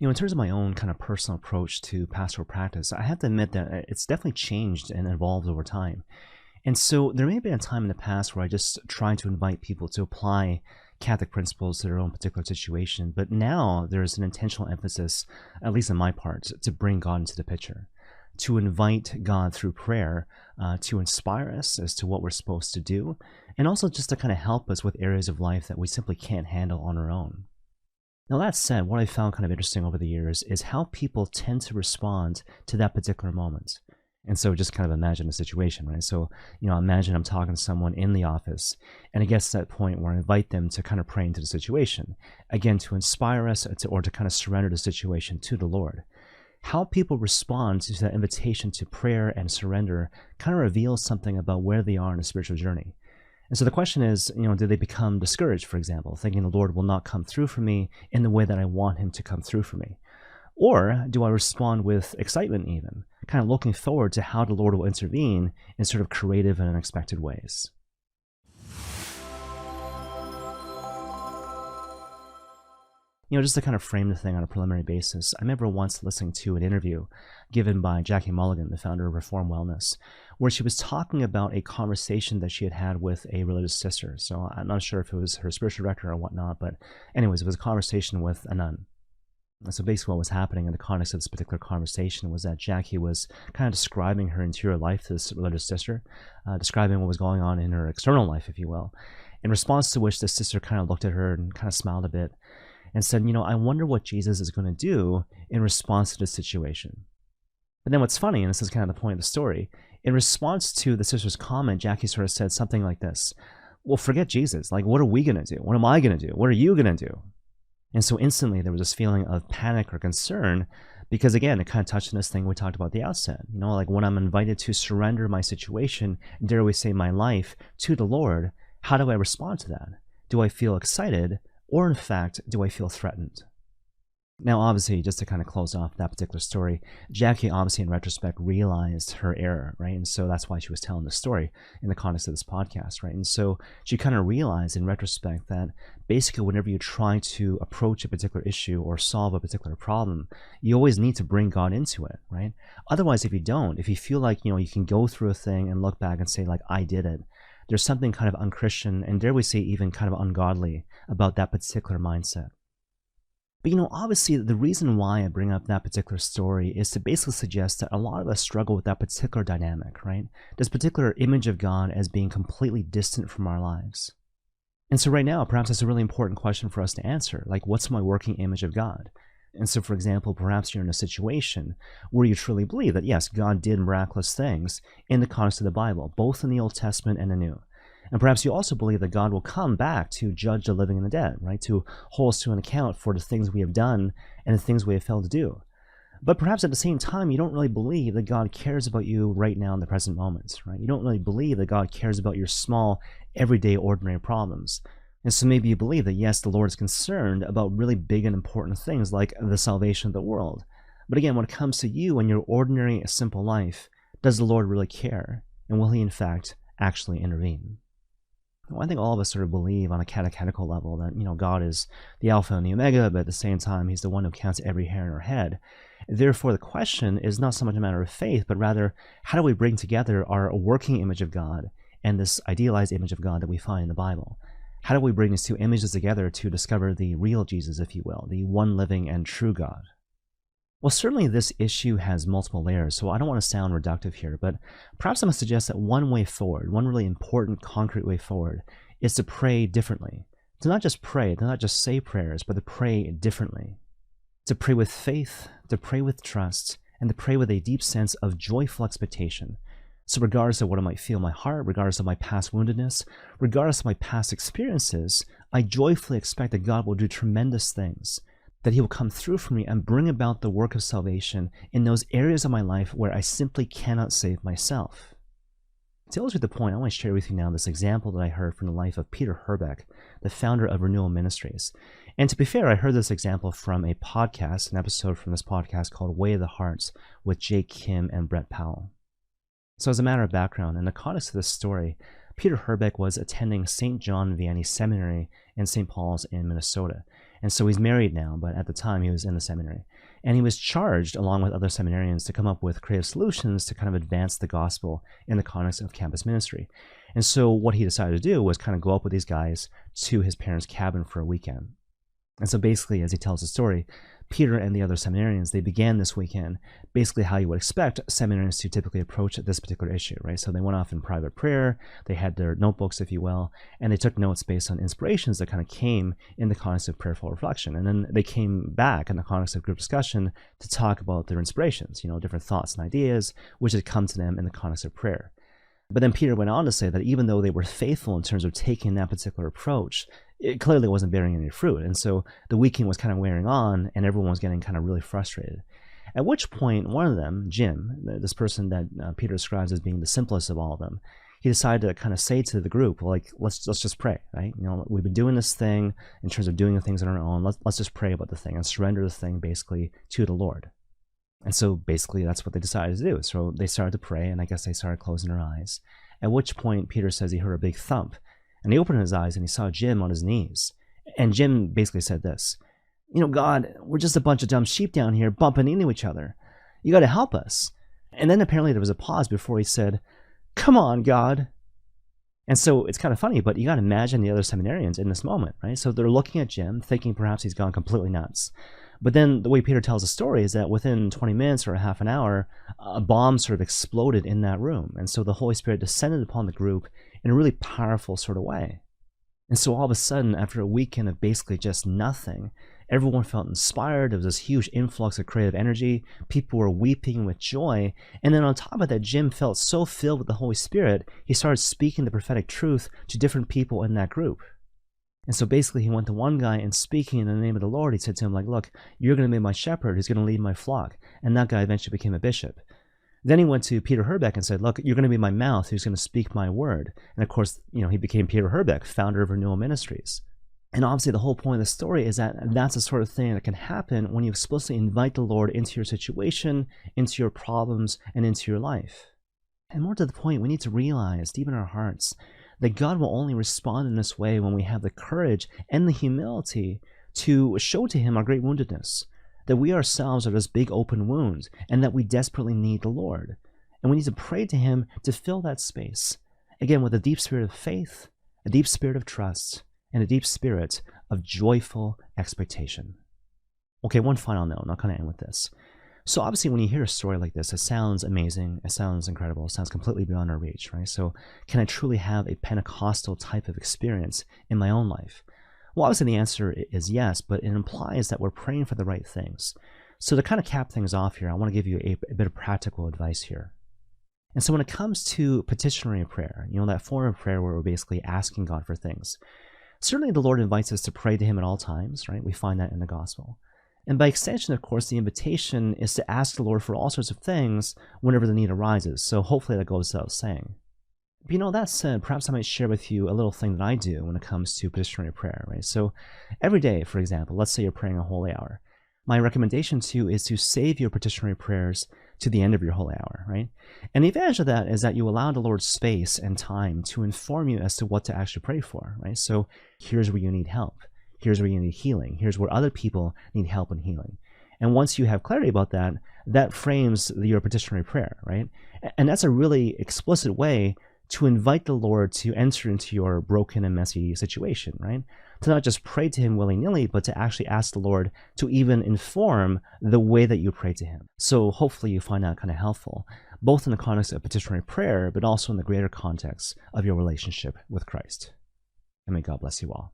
In terms of my own kind of personal approach to pastoral practice, I have to admit that it's definitely changed and evolved over time. And so there may have been a time in the past where I just tried to invite people to apply Catholic principles to their own particular situation. But now there's an intentional emphasis, at least on my part, to bring God into the picture, to invite God through prayer, to inspire us as to what we're supposed to do, and also just to kind of help us with areas of life that we simply can't handle on our own. Now, that said, what I found kind of interesting over the years is how people tend to respond to that particular moment. And so just kind of imagine a situation, right? So, imagine I'm talking to someone in the office, and it gets to that point where I invite them to kind of pray into the situation, again, to inspire us or to kind of surrender the situation to the Lord. How people respond to that invitation to prayer and surrender kind of reveals something about where they are in a spiritual journey. And so the question is, do they become discouraged, for example, thinking the Lord will not come through for me in the way that I want him to come through for me? Or do I respond with excitement even, kind of looking forward to how the Lord will intervene in sort of creative and unexpected ways? Just to kind of frame the thing on a preliminary basis, I remember once listening to an interview given by Jackie Mulligan, the founder of Reform Wellness, where she was talking about a conversation that she had had with a religious sister. So I'm not sure if it was her spiritual director or whatnot, but anyways, it was a conversation with a nun. So basically what was happening in the context of this particular conversation was that Jackie was kind of describing her interior life to this religious sister, describing what was going on in her external life, if you will, in response to which the sister kind of looked at her and kind of smiled a bit and said, I wonder what Jesus is going to do in response to this situation. But then what's funny, and this is kind of the point of the story, in response to the sister's comment, Jackie sort of said something like this: well, forget Jesus. Like, what are we going to do? What am I going to do? What are you going to do? And so instantly there was this feeling of panic or concern because, again, it kind of touched on this thing we talked about at the outset. Like when I'm invited to surrender my situation, dare we say my life, to the Lord, how do I respond to that? Do I feel excited? Or in fact, do I feel threatened? Now, obviously, just to kind of close off that particular story, Jackie obviously in retrospect realized her error, right? And so that's why she was telling the story in the context of this podcast, right? And so she kind of realized in retrospect that basically whenever you try to approach a particular issue or solve a particular problem, you always need to bring God into it, right? Otherwise, if you don't, if you feel like, you can go through a thing and look back and say like, I did it, there's something kind of unchristian and dare we say even kind of ungodly about that particular mindset. But obviously the reason why I bring up that particular story is to basically suggest that a lot of us struggle with that particular dynamic, right? This particular image of God as being completely distant from our lives. And so right now, perhaps that's a really important question for us to answer. Like, what's my working image of God? And so, for example, perhaps you're in a situation where you truly believe that, yes, God did miraculous things in the context of the Bible, both in the Old Testament and the New. And perhaps you also believe that God will come back to judge the living and the dead, right? To hold us to an account for the things we have done and the things we have failed to do. But perhaps at the same time, you don't really believe that God cares about you right now in the present moments, right? You don't really believe that God cares about your small, everyday, ordinary problems. And so maybe you believe that, yes, the Lord is concerned about really big and important things like the salvation of the world. But again, when it comes to you and your ordinary, simple life, does the Lord really care? And will he, in fact, actually intervene? Well, I think all of us sort of believe on a catechetical level that, God is the Alpha and the Omega, but at the same time, he's the one who counts every hair in our head. Therefore, the question is not so much a matter of faith, but rather, how do we bring together our working image of God and this idealized image of God that we find in the Bible? How do we bring these two images together to discover the real Jesus, if you will, the one living and true God? Well, certainly this issue has multiple layers, so I don't want to sound reductive here, but perhaps I'm going to suggest that one way forward, one really important, concrete way forward, is to pray differently. To not just pray, to not just say prayers, but to pray differently. To pray with faith, to pray with trust, and to pray with a deep sense of joyful expectation. So regardless of what I might feel in my heart, regardless of my past woundedness, regardless of my past experiences, I joyfully expect that God will do tremendous things, that he will come through for me and bring about the work of salvation in those areas of my life where I simply cannot save myself. To illustrate the point, I want to share with you now this example that I heard from the life of Peter Herbeck, the founder of Renewal Ministries. And to be fair, I heard this example from a podcast, an episode from this podcast called Way of the Hearts with Jake Kim and Brett Powell. So as a matter of background, in the context of this story, Peter Herbeck was attending St. John Vianney Seminary in St. Paul's in Minnesota. And so he's married now, but at the time he was in the seminary. And he was charged, along with other seminarians, to come up with creative solutions to kind of advance the gospel in the context of campus ministry. And so what he decided to do was kind of go up with these guys to his parents' cabin for a weekend. And so basically, as he tells the story, Peter and the other seminarians, they began this weekend basically how you would expect seminarians to typically approach this particular issue, right? So they went off in private prayer, they had their notebooks, if you will, and they took notes based on inspirations that kind of came in the context of prayerful reflection. And then they came back in the context of group discussion to talk about their inspirations, different thoughts and ideas, which had come to them in the context of prayer. But then Peter went on to say that even though they were faithful in terms of taking that particular approach, it clearly wasn't bearing any fruit. And so the weekend was kind of wearing on, and everyone was getting kind of really frustrated. At which point, one of them, Jim, this person that Peter describes as being the simplest of all of them, he decided to kind of say to the group, like, let's just pray, right? We've been doing this thing in terms of doing the things on our own. Let's just pray about the thing and surrender the thing basically to the Lord. And so basically that's what they decided to do. So they started to pray, and I guess they started closing their eyes. At which point Peter says he heard a big thump. And he opened his eyes and he saw Jim on his knees. And Jim basically said this, God, we're just a bunch of dumb sheep down here bumping into each other. You got to help us. And then apparently there was a pause before he said, come on, God. And so it's kind of funny, but you got to imagine the other seminarians in this moment, right? So they're looking at Jim, thinking perhaps he's gone completely nuts. But then the way Peter tells the story is that within 20 minutes or a half an hour, a bomb sort of exploded in that room. And so the Holy Spirit descended upon the group in a really powerful sort of way. And so all of a sudden, after a weekend of basically just nothing, everyone felt inspired. There was this huge influx of creative energy. People were weeping with joy. And then on top of that, Jim felt so filled with the Holy Spirit, he started speaking the prophetic truth to different people in that group. And so basically he went to one guy and speaking in the name of the Lord, he said to him, like, look, you're going to be my shepherd who's going to lead my flock. And that guy eventually became a bishop. Then he went to Peter Herbeck and said, look, you're going to be my mouth who's going to speak my word. And of course, he became Peter Herbeck, founder of Renewal Ministries. And obviously the whole point of the story is that that's the sort of thing that can happen when you explicitly invite the Lord into your situation, into your problems, and into your life. And more to the point, we need to realize deep in our hearts that God will only respond in this way when we have the courage and the humility to show to him our great woundedness, that we ourselves are this big open wound, and that we desperately need the Lord. And we need to pray to him to fill that space, again, with a deep spirit of faith, a deep spirit of trust, and a deep spirit of joyful expectation. Okay, one final note, and I'll kind of end with this. So obviously when you hear a story like this, it sounds amazing, it sounds incredible, it sounds completely beyond our reach, right? So can I truly have a Pentecostal type of experience in my own life? Well, obviously the answer is yes, but it implies that we're praying for the right things. So to kind of cap things off here, I want to give you a bit of practical advice here. And so when it comes to petitionary prayer, that form of prayer where we're basically asking God for things, certainly the Lord invites us to pray to him at all times, right? We find that in the gospel. And by extension, of course, the invitation is to ask the Lord for all sorts of things whenever the need arises. So hopefully that goes without saying. But that said, perhaps I might share with you a little thing that I do when it comes to petitionary prayer, right? So every day, for example, let's say you're praying a holy hour. My recommendation to you is to save your petitionary prayers to the end of your holy hour, right? And the advantage of that is that you allow the Lord space and time to inform you as to what to actually pray for, right? So here's where you need help. Here's where you need healing. Here's where other people need help and healing. And once you have clarity about that, that frames your petitionary prayer, right? And that's a really explicit way to invite the Lord to enter into your broken and messy situation, right? To not just pray to him willy-nilly, but to actually ask the Lord to even inform the way that you pray to him. So hopefully you find that kind of helpful, both in the context of petitionary prayer, but also in the greater context of your relationship with Christ. And may God bless you all.